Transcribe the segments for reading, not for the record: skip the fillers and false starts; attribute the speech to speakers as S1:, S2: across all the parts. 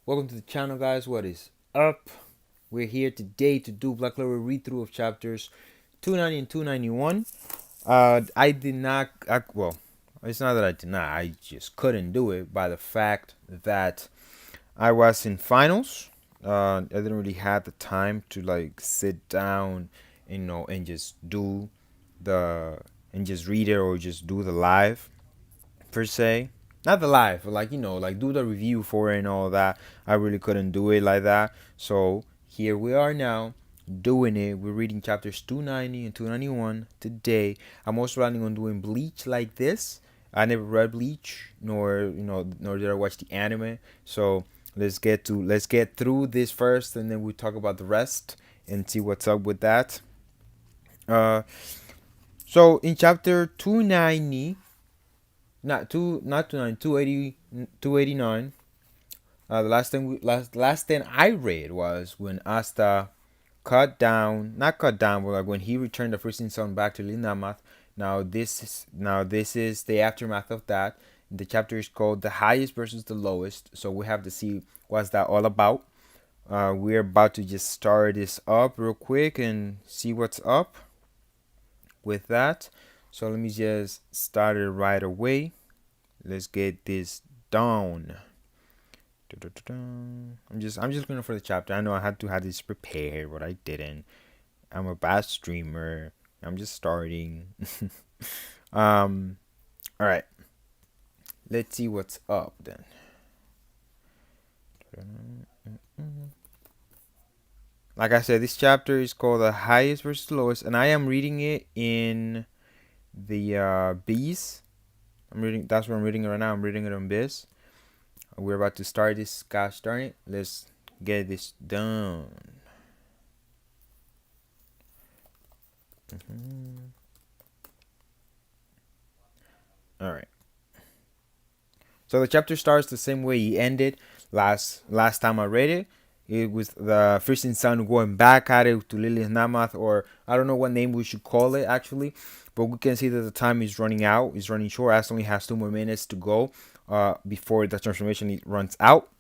S1: Welcome to the channel, guys. What is up? We're here today to do Black Clover read-through of chapters 290 and 291. I did not, well, it's not that I did not, I just couldn't do it by the fact that I was in finals. I didn't really have the time to like sit down, and just do the, and just read it or just do the live per se. Not the live, but like like do the review for it and all that. I really couldn't do it like that. So here we are now doing it. We're reading chapters 290 and 291 today. I'm also planning on doing Bleach like this. I never read Bleach, nor did I watch the anime. So let's get through this first, and then we talk about the rest and see what's up with that. Uh, so in chapter 290, not 290, 280, 289. The last thing I read was when Asta not cut down, but like when he returned the freezing sun back to Linamath. Now this is the aftermath of that. The chapter is called "The Highest versus the Lowest," so we have to see what's that all about. We're about to just start this up real quick and see what's up with that. So let me just start it right away. Let's get this done. I'm just going for the chapter. I know I had to have this prepared, but I didn't. I'm a bad streamer. I'm just starting. um, all right. Let's see what's up then. Like I said, this chapter is called "The Highest versus Lowest," and I am reading it in the Bees. I'm reading. That's what I'm reading it right now. I'm reading it on Biz. We're about to start this. Gosh darn it! Let's get this done. All right. So the chapter starts the same way he ended last time I read it. It was the freezing sun going back at it to Lilith Namath, or I don't know what name we should call it actually, but we can see that the time is running out. It's running short. As only has 2 more minutes to go before the transformation runs out.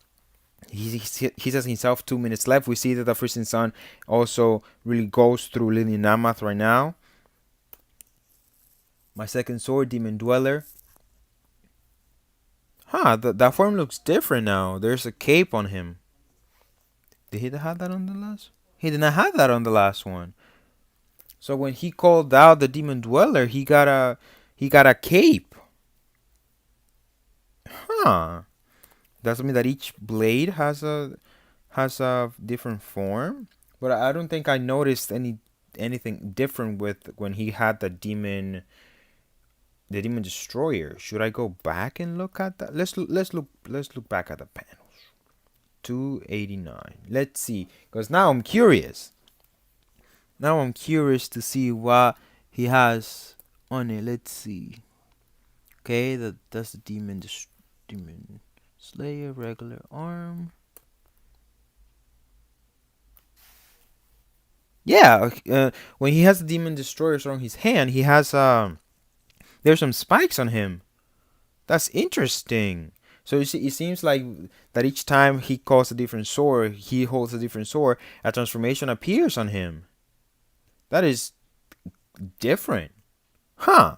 S1: He says himself 2 minutes left. We see that the freezing sun also really goes through Lilith Namath right now. My second sword, Demon Dweller. That form looks different now. There's a cape on him. Did he have that on the last? He did not have that on the last one. So when he called out the Demon Dweller, he got a cape. Does it mean that each blade has a different form? But I don't think I noticed anything different with when he had the demon destroyer. Should I go back and look at that? Let's look back at the panels. 289. Let's see, because now I'm curious. Now I'm curious to see what he has on it. Let's see. Okay, that's the demon slayer, regular arm. Yeah, when he has the demon destroyer on his hand, he has there's some spikes on him. That's interesting. So it seems like that each time he calls a different sword, he holds a different sword, a transformation appears on him. That is different. Huh.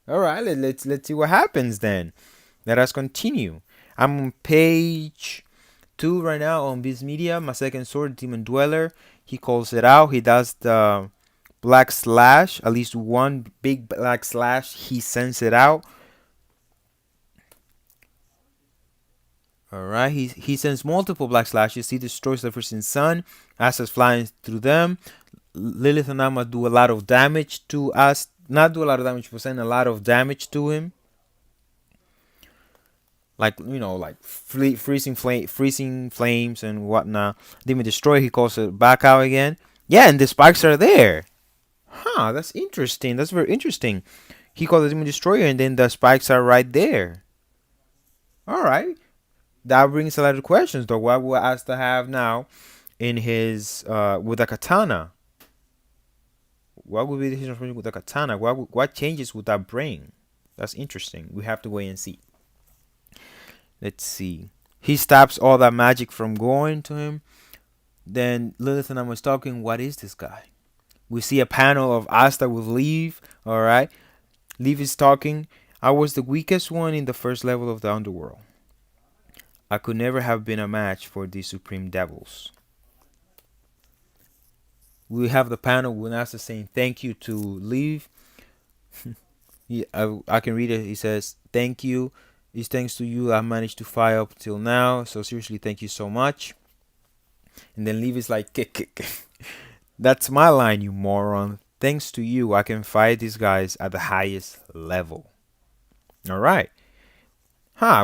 S1: Alright, let's see what happens then. Let us continue. I'm on page 2 right now on Biz Media. My second sword, Demon Dweller. He calls it out. He does the black slash. At least one big black slash. He sends it out. Alright, he sends multiple black slashes. He destroys the freezing sun. Asta's flying through them. Lilith and Nama do a lot of damage to us. Not do a lot of damage, but send a lot of damage to him. Like, freezing flames and whatnot. Demon Destroy, he calls it back out again. Yeah, and the spikes are there. That's interesting. That's very interesting. He called the Demon Destroyer, and then the spikes are right there. Alright. That brings a lot of questions, though. What will Asta have now in his, with a katana? What would be the transformation with the katana? What changes would that bring? That's interesting. We have to wait and see. Let's see. He stops all that magic from going to him. Then Lilith and I was talking, what is this guy? We see a panel of Asta with Leave. All right. Leave is talking. I was the weakest one in the first level of the underworld. I could never have been a match for these supreme devils. We have the panel with Asta saying thank you to Leave. I can read it. He says, thank you. It's thanks to you I managed to fight up till now. So seriously, thank you so much. And then Leave is like, kick. That's my line, you moron. Thanks to you, I can fight these guys at the highest level. All right.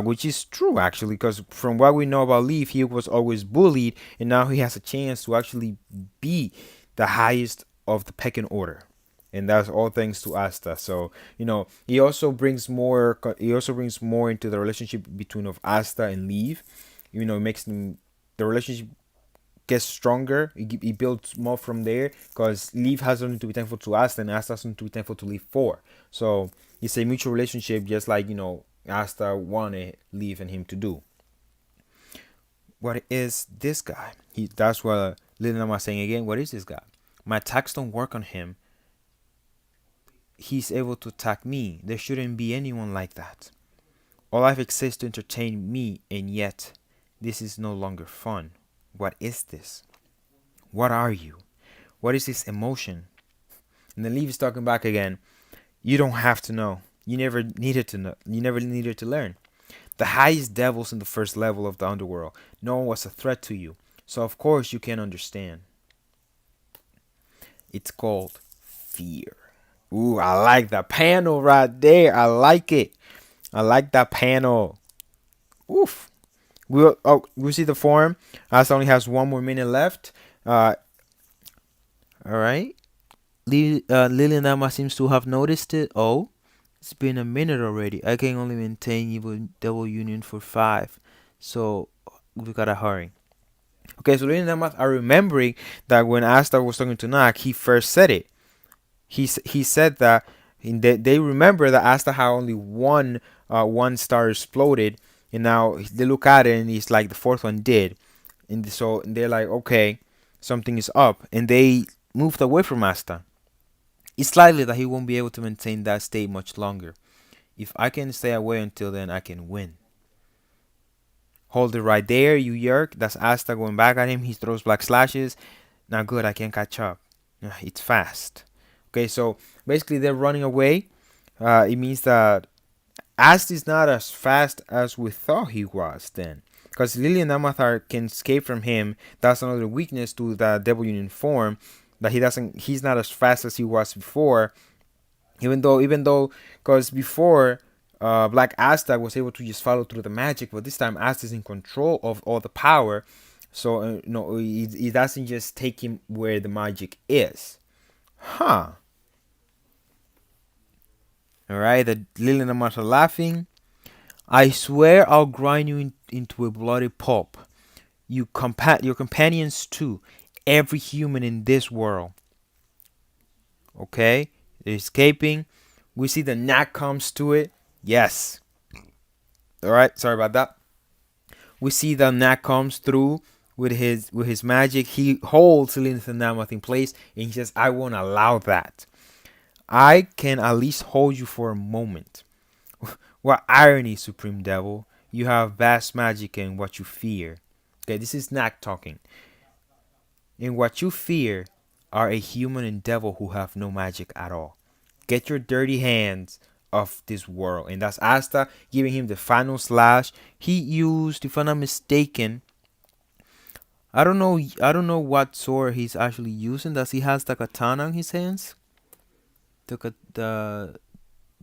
S1: Which is true actually, because from what we know about Leaf, he was always bullied, and now he has a chance to actually be the highest of the pecking order, and that's all thanks to Asta. So he also brings more. He also brings more into the relationship between of Asta and Leaf. Makes them the relationship gets stronger. He builds more from there because Leaf has something to be thankful to Asta, and Asta has something to be thankful to Leaf for. So it's a mutual relationship, just like Asta wanted Leaf and him to do. What is this guy? That's what Lilina was saying again. What is this guy? My attacks don't work on him. He's able to attack me. There shouldn't be anyone like that. All life exists to entertain me, and yet this is no longer fun. What is this? What are you? What is this emotion? And then Leaf is talking back again. You don't have to know. You never needed to know. You never needed to learn. The highest devils in the first level of the underworld. No one was a threat to you. So of course you can understand. It's called fear. Ooh, I like that panel right there. I like it. I like that panel. Oof. We'll see the form. Asta only has 1 more minute left. All right. Lily Nama seems to have noticed it. Oh, it's been a minute already. I can only maintain evil devil union for 5. So we gotta hurry. Okay, so Lily Nama are remembering that when Asta was talking to Nak, he first said it. He said that they remember that Asta had only one star exploded, and now they look at it and it's like the fourth one did, and so they're like, okay, something is up, and they moved away from Asta. It's likely that he won't be able to maintain that state much longer. If I can stay away until then, I can win. Hold it right there, you yerk. That's Asta going back at him. He throws black slashes. Not good, I can't catch up. It's fast. Okay, so basically they're running away. It means that Asta is not as fast as we thought he was then. Because Lily and Amathar can escape from him. That's another weakness to the Devil Union form. That he's not as fast as he was before. Even though, because before, Black Asta was able to just follow through the magic, but this time Asta is in control of all the power. So, he doesn't just take him where the magic is. Alright, the Lily and Amathar laughing. I swear I'll grind you into a bloody pulp. Your companions too. Every human in this world. Okay, they're escaping. We see the Knack comes to it. Yes. Alright, sorry about that. We see the Knack comes through with his magic. He holds Lilith and Namath in place, and he says, I won't allow that. I can at least hold you for a moment. What irony, Supreme Devil. You have vast magic in what you fear. Okay, this is Knack talking. In what you fear are a human and devil who have no magic at all. Get your dirty hands off this world. And that's Asta giving him the final slash. He used, if I'm not mistaken, I don't know what sword he's actually using. Does he has the katana in his hands? The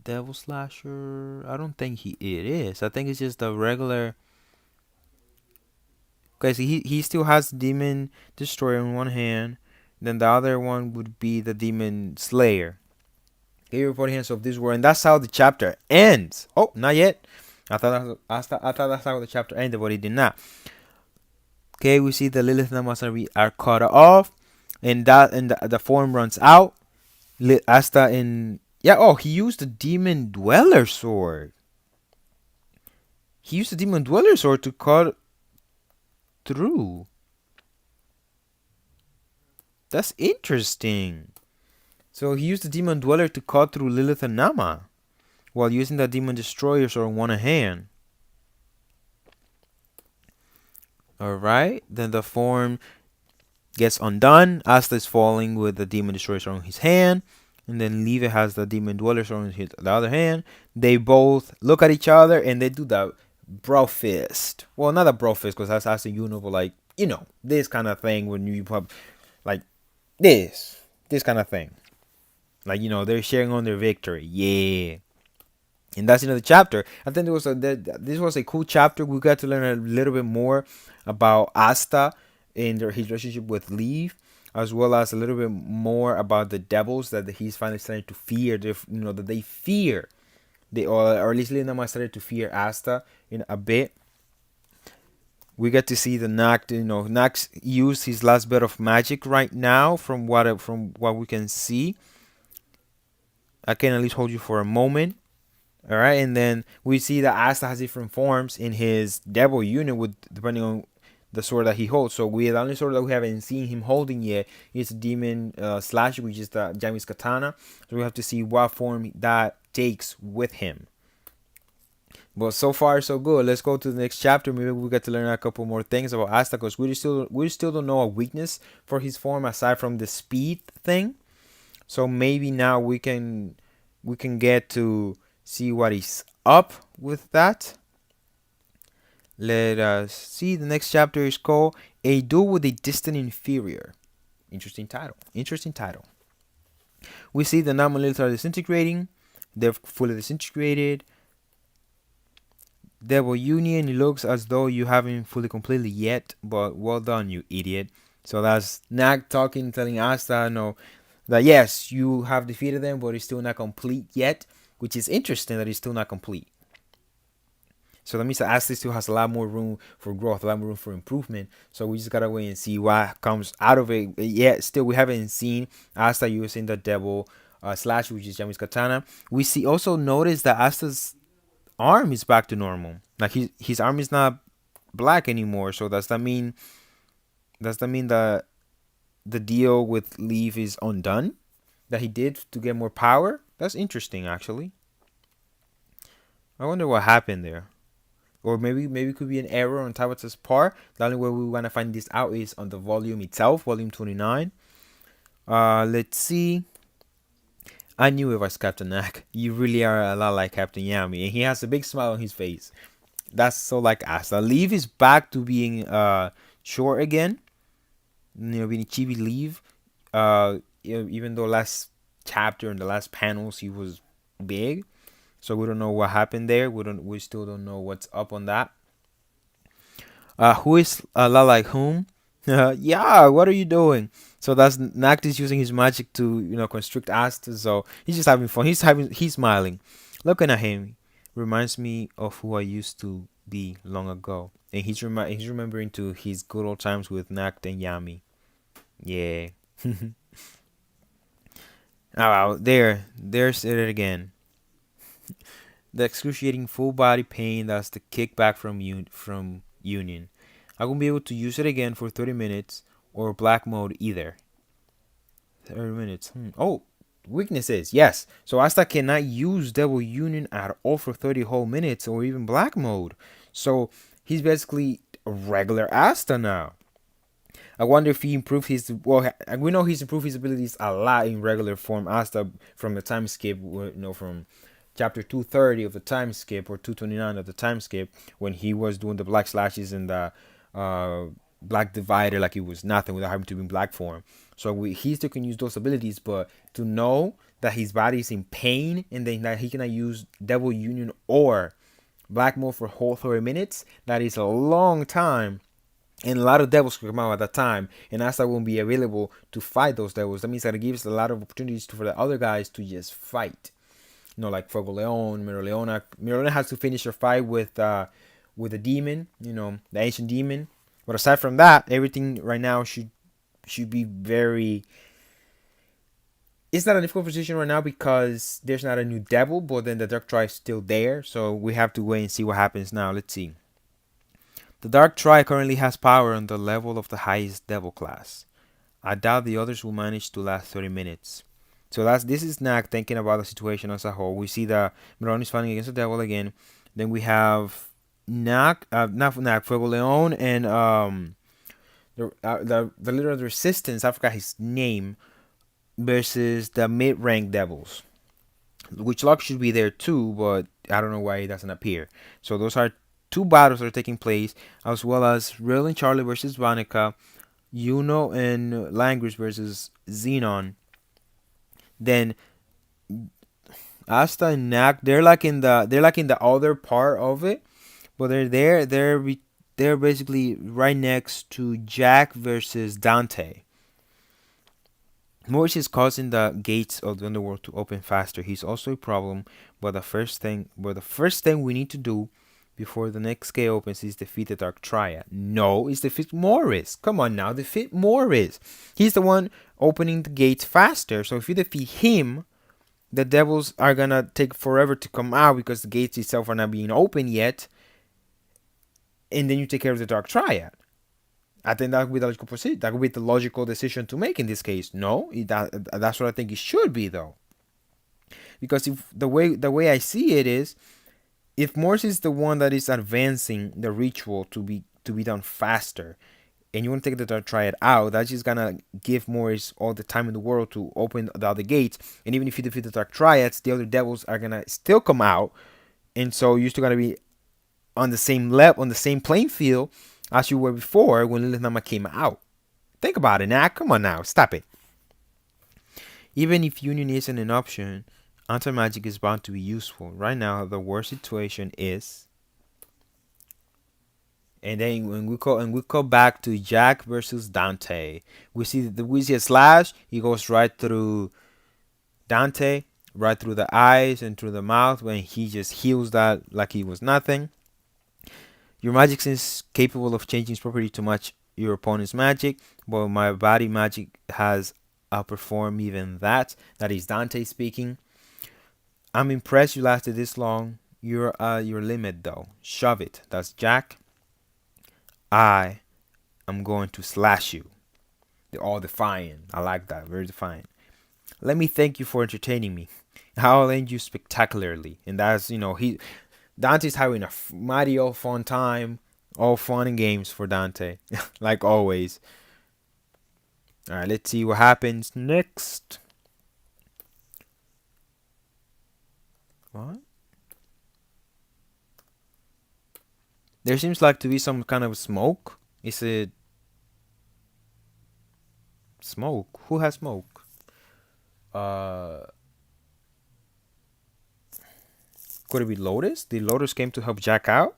S1: devil slasher? I don't think it is. I think it's just the regular. Okay, so he still has Demon Destroyer in one hand. Then the other one would be the Demon Slayer. Okay, your body hands of this world, and that's how the chapter ends. Oh, not yet. I thought that's how the chapter ended, but it did not. Okay, we see the Lilith and Masari are cut off, and the form runs out. Asta in he used the Demon Dweller sword. He used the Demon Dweller sword to cut through. That's interesting. So he used the demon dweller to cut through Lilith and Nama, while using the demon destroyer sword on one hand. Alright, then the form gets undone. Asta is falling with the demon destroyer sword on his hand. And then Levi has the demon dweller sword on the other hand. They both look at each other and they do the bro fist. Well, not a bro fist because that's Asta Uno, but like, this kind of thing when you pub like this kind of thing. Like, they're sharing on their victory. Yeah. And that's another chapter. I think this was a cool chapter. We got to learn a little bit more about Asta and his relationship with Leave, as well as a little bit more about the devils that he's finally starting to fear. That they fear, or at least Linda started to fear Asta in a bit. We get to see the Nacht. Nacht used his last bit of magic right now, from what we can see. I can at least hold you for a moment. All right, and then we see that Asta has different forms in his devil unit, with depending on the sword that he holds. So the only sword that we haven't seen him holding yet is the demon slash, which is the Yami's katana. So we have to see what form that takes with him. But so far so good. Let's go to the next chapter. Maybe we get to learn a couple more things about Asta, because we still don't know a weakness for his form aside from the speed thing. So maybe now we can get to see what is up with that. Let us see. The next chapter is called A Duel with a Distant Inferior. Interesting title. We see the non-monoliths are disintegrating. They're fully disintegrated. Devil Union, it looks as though you haven't fully completed yet, but well done, you idiot. So that's Nag telling Asta, no, that yes, you have defeated them, but it's still not complete yet, which is interesting that it's still not complete. So that means that Asta still has a lot more room for growth, a lot more room for improvement. So we just gotta wait and see what comes out of it. Yeah, still we haven't seen Asta using the devil slash, which is Yami's katana. We also notice that Asta's arm is back to normal. Like his arm is not black anymore. So does that mean that the deal with Leave is undone? That he did to get more power? That's interesting, actually. I wonder what happened there. Or maybe it could be an error on Tabata's part. The only way we want to find this out is on the volume itself, volume 29. Let's see. I knew it was Captain Knack. You really are a lot like Captain Yami, and he has a big smile on his face. That's so like Asta. Leave is back to being short again. Being chibi Leave. Even though last chapter and the last panels he was big. So we don't know what happened there. We still don't know what's up on that. Who is a lot like whom? Yeah, what are you doing? So that's Nact is using his magic to constrict Asta. So he's just having fun. He's smiling, looking at him. Reminds me of who I used to be long ago, and he's remembering to his good old times with Nact and Yami. Yeah. Oh, there's it again. The excruciating full body pain, that's the kickback from Union. I won't be able to use it again for 30 minutes or black mode either. 30 minutes. Oh, weaknesses. Yes. So Asta cannot use Devil Union at all for 30 whole minutes or even black mode. So he's basically a regular Asta now. I wonder if he improved his. Well, we know he's improved his abilities a lot in regular form Asta from the time skip. From chapter 230 of the time skip, or 229 of the time skip, when he was doing the black slashes and the black divider like it was nothing without having to be in black form. So he still can use those abilities, but to know that his body is in pain and then that he cannot use Devil Union or black mode for whole 30 minutes, that is a long time. And a lot of devils could come out at that time, and Asta won't be available to fight those devils. That means that it gives a lot of opportunities for the other guys to just fight. Like Fuego Leon, Miro Leona has to finish her fight with the demon, the ancient demon. But aside from that, everything right now should be very. It's not a difficult position right now because there's not a new devil, but then the Dark Tribe is still there. So we have to wait and see what happens now. Let's see. The Dark Triad currently has power on the level of the highest devil class. I doubt the others will manage to last 30 minutes. So this is Nak thinking about the situation as a whole. We see that Miron is fighting against the devil again. Then we have not Fuego Leon, and the leader of the resistance. I forgot his name, versus the mid rank devils, which Locke should be there too, but I don't know why he doesn't appear. So those are two battles that are taking place, as well as Real and Charlie versus Vanica, Yuno and Langris versus Xenon. Then Asta and Nak, they're like in the other part of it, but they're basically right next to Jack versus Dante. Morris is causing the gates of the underworld to open faster. He's also a problem, but the first thing we need to do before the next gate opens is defeat the Dark Triad. No, it's defeat Morris. Come on now, defeat Morris. He's the one opening the gates faster. So if you defeat him, the devils are gonna take forever to come out because the gates itself are not being open yet. And then you take care of the Dark Triad. I think that would be the logical position. That would be the logical decision to make in this case. No, that's what I think it should be though. Because if the way I see it is, if Morse is the one that is advancing the ritual to be done faster, and you want to take the Dark Triad out, that's just gonna give Morris all the time in the world to open the other gates. And even if you defeat the Dark Triads, the other devils are gonna still come out, and so you're still gonna be on the same level, on the same playing field as you were before when Lilith Nama came out. Think about it now. Come on now. Stop it. Even if union isn't an option, anti-magic is bound to be useful. Right now, the worst situation is... And then when we go back to Jack versus Dante, we see a slash. He goes right through Dante, right through the eyes and through the mouth, when he just heals that like he was nothing. Your magic seems capable of changing its property to match your opponent's magic, but my body magic has outperformed even that. That is Dante speaking. I'm impressed you lasted this long. You're your limit though. Shove it. That's Jack. I am going to slash you. They're all defiant. I like that. Very defiant. Let me thank you for entertaining me. I'll end you spectacularly. And that's, Dante's having a mighty old fun time. All fun and games for Dante. Like always. Alright, let's see what happens next. What? There seems like to be some kind of smoke. Is it smoke? Who has smoke? Could it be Lotus? Did Lotus came to help Jack out?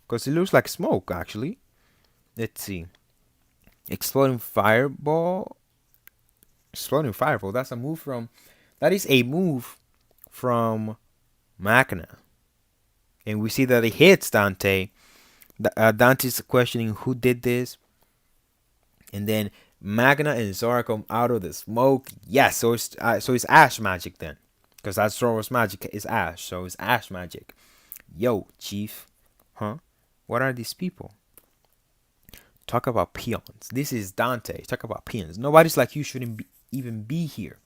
S1: Because it looks like smoke, actually. Let's see. Exploding Fireball. Exploding Fireball. That is a move from Magna. And we see that it hits Dante. Dante's questioning who did this. And then Magna and Zora come out of the smoke. Yes, so it's Ash magic then. Because that's Zora's magic is Ash. So it's Ash magic. Yo, Chief. Huh? What are these people? Talk about peons. This is Dante. Talk about peons. Nobody's like you shouldn't even be here.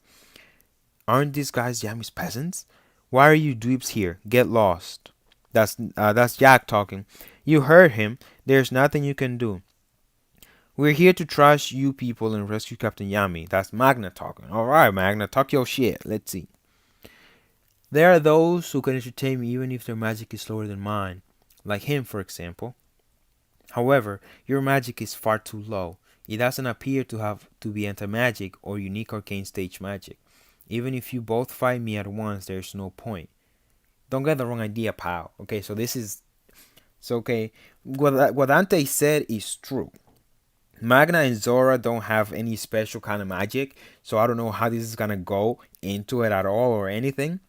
S1: Aren't these guys Yami's peasants? Why are you dweebs here? Get lost. That's Jack talking. You heard him. There's nothing you can do. We're here to trash you people and rescue Captain Yami. That's Magna talking. Alright, Magna, talk your shit. Let's see. There are those who can entertain me even if their magic is slower than mine. Like him, for example. However, your magic is far too low. It doesn't appear to be anti-magic or unique arcane stage magic. Even if you both fight me at once, there's no point. Don't get the wrong idea, pal. Okay, so this is... So, okay, what Dante said is true. Magna and Zora don't have any special kind of magic, so I don't know how this is gonna go into it at all or anything.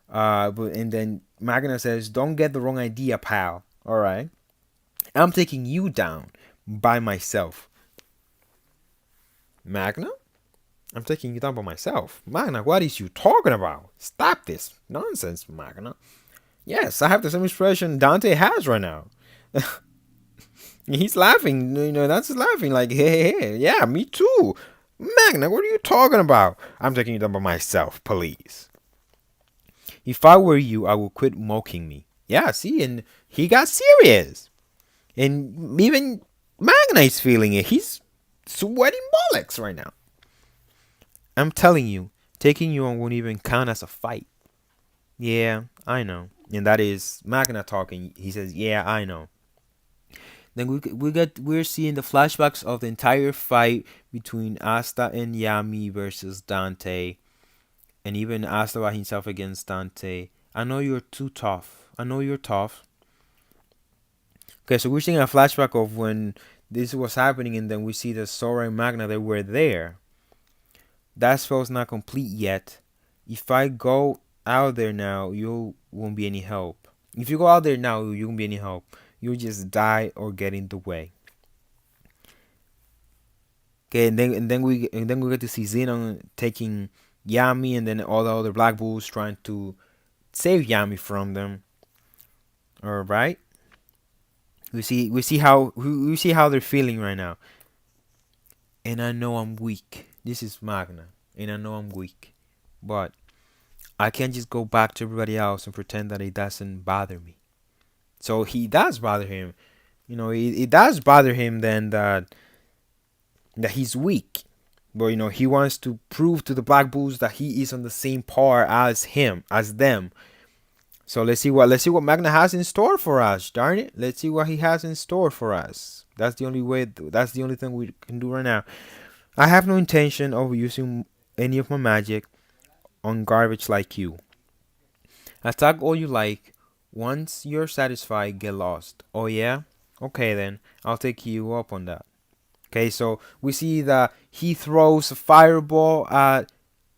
S1: And then Magna says, don't get the wrong idea, pal. Alright. I'm taking you down by myself. Magna? I'm taking you down by myself. Magna, what is you talking about? Stop this nonsense, Magna. Yes, I have the same expression Dante has right now. He's laughing. That's laughing like, hey, yeah, me too. Magna, what are you talking about? I'm taking it up by myself, please. If I were you, I would quit mocking me. Yeah, see, and he got serious. And even Magna is feeling it. He's sweating bollocks right now. I'm telling you, taking you on won't even count as a fight. Yeah, I know. And that is Magna talking. He says, "Yeah, I know." Then we're seeing the flashbacks of the entire fight between Asta and Yami versus Dante, and even Asta by himself against Dante. I know you're too tough. I know you're tough. Okay, so we're seeing a flashback of when this was happening, and then we see that Sora and Magna they were there. That spell's not complete yet. If I go out there now, you won't be any help. If you go out there now, you won't be any help. You'll just die or get in the way. Okay, and then we get to see Xenon taking Yami, and then all the other Black Bulls trying to save Yami from them. All right, we see how they're feeling right now. And I know I'm weak. This is Magna, and I know I'm weak, but I can't just go back to everybody else and pretend that it doesn't bother me. So he does bother him. It does bother him then that he's weak. But he wants to prove to the Black Bulls that he is on the same par as them. So let's see what Magna has in store for us. Darn it, let's see what he has in store for us. That's the only way. That's the only thing we can do right now. I have no intention of using any of my magic on garbage like you. Attack all you like. Once you're satisfied, get lost. Oh yeah? Okay then. I'll take you up on that. Okay, so we see that he throws a fireball at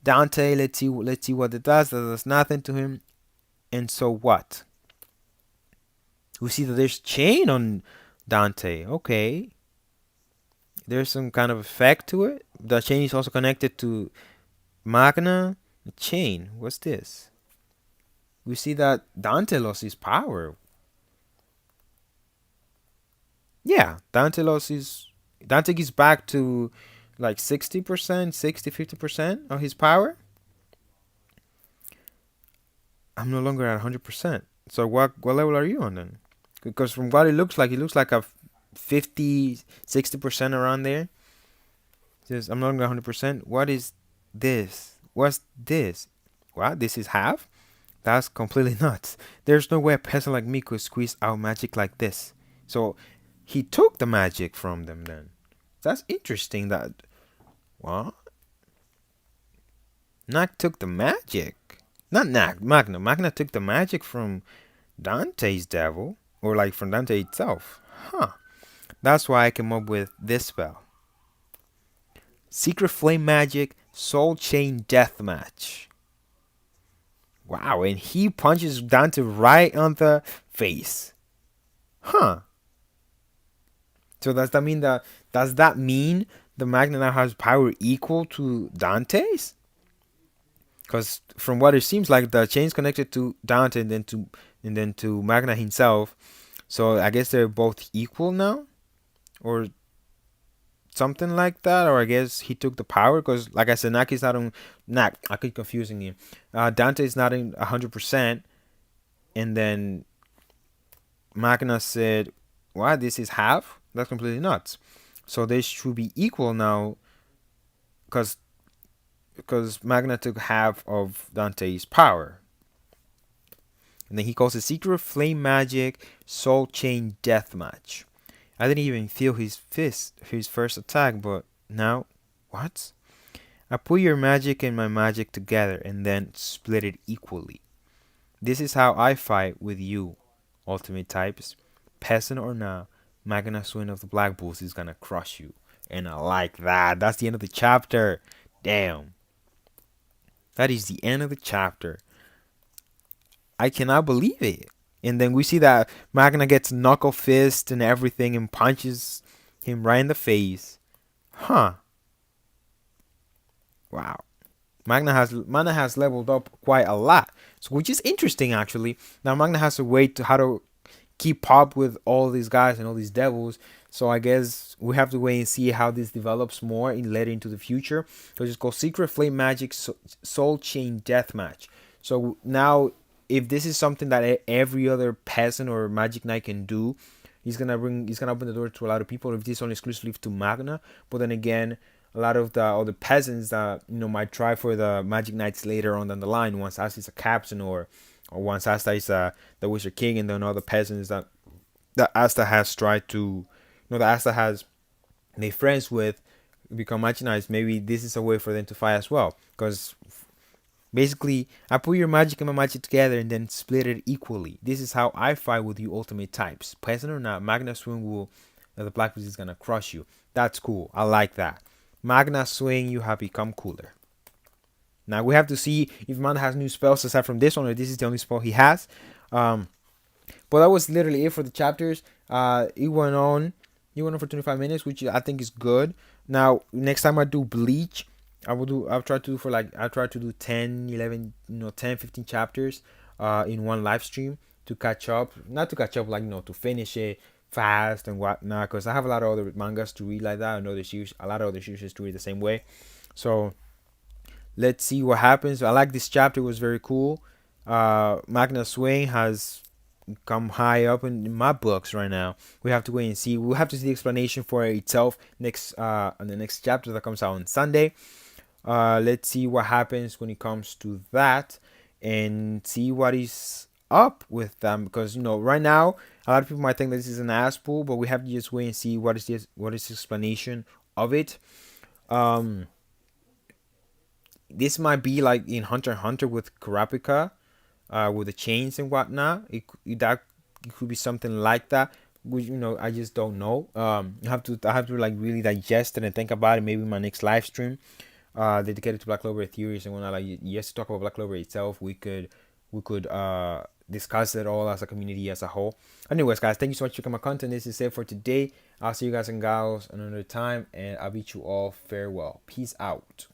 S1: Dante. Let's see what it does. That does nothing to him. And so what? We see that there's chain on Dante. Okay. There's some kind of effect to it. The chain is also connected to Magna. The chain. What's this? We see that Dante lost his power. Yeah, Dante gets back to like 60%, 50% of his power. I'm no longer at 100%. So what level are you on then? Because from what it looks like a 50, 60% around there. It says I'm no longer 100%. What is this? What's this? What? This is half? That's completely nuts. There's no way a peasant like me could squeeze out magic like this. So he took the magic from them then. That's interesting that what? Nak took the magic. Not Nak, Magna. Magna took the magic from Dante's devil. Or like from Dante itself. Huh. That's why I came up with this spell. Secret Flame Magic Soul Chain Deathmatch. Wow, and he punches Dante right on the face. Huh. So does that mean the Magna now has power equal to Dante's? Because from what it seems like, the chain's connected to Dante and then to Magna himself. So I guess they're both equal now, or something like that. Or I guess he took the power because, like I said, Naki's not on. Nak, I keep confusing you. Dante is not in 100%, and then Magna said, "What? This is half? That's completely nuts." So they should be equal now, because Magna took half of Dante's power. And then he calls it Secret Flame Magic Soul Chain Deathmatch. I didn't even feel his first attack, but now, what? I put your magic and my magic together and then split it equally. This is how I fight with you, ultimate types. Peasant or not, Magna Swing of the Black Bulls is gonna crush you. And I like that. That's the end of the chapter. Damn. That is the end of the chapter. I cannot believe it. And then we see that Magna gets knuckle fist and everything and punches him right in the face. Huh. Wow. Magna has leveled up quite a lot. So which is interesting actually. Now Magna has a way to how to keep up with all these guys and all these devils. So I guess we have to wait and see how this develops more in later into the future. Because it's called Secret Flame Magic Soul Chain Deathmatch. So now, if this is something that every other peasant or magic knight can do, he's gonna open the door to a lot of people. If this is only exclusively to Magna, but then again, a lot of the other peasants that might try for the magic knights later on down the line, once Asta is a captain or once Asta is the Wizard King, and then other peasants that Asta has tried to, that Asta has made friends with, become magic knights. Maybe this is a way for them to fight as well, because basically, I put your magic and my magic together and then split it equally. This is how I fight with you ultimate types. Peasant or not, Magna Swing will, the Black Beast is gonna crush you. That's cool. I like that. Magna Swing, you have become cooler. Now we have to see if Man has new spells aside from this one, or this is the only spell he has. But that was literally it for the chapters. It went on. For 25 minutes, which I think is good. Now, next time I do Bleach, I'll try to do 10, 11, 10, 15 chapters in one live stream to catch up. Not to catch up, to finish it fast and whatnot, because I have a lot of other mangas to read like that. I know a lot of other series to read the same way. So let's see what happens. I like this chapter. It was very cool. Magna Swing has come high up in my books right now. We have to wait and see. We'll have to see the explanation for itself next on the next chapter that comes out on Sunday. Let's see what happens when it comes to that, and see what is up with them, because right now a lot of people might think that this is an ass pool, but we have to just wait and see what is the explanation of it. This might be like in Hunter x Hunter with Kurapika, with the chains and whatnot. It could be something like that. Which I just don't know. I have to like really digest it and think about it. Maybe my next live stream, dedicated to Black Clover theories and whatnot. Like, yes, to talk about Black Clover itself, we could discuss it all as a community as a whole. Anyways, guys, thank you so much for checking my content. This is it for today. I'll see you guys and gals another time, and I'll bid you all farewell. Peace out.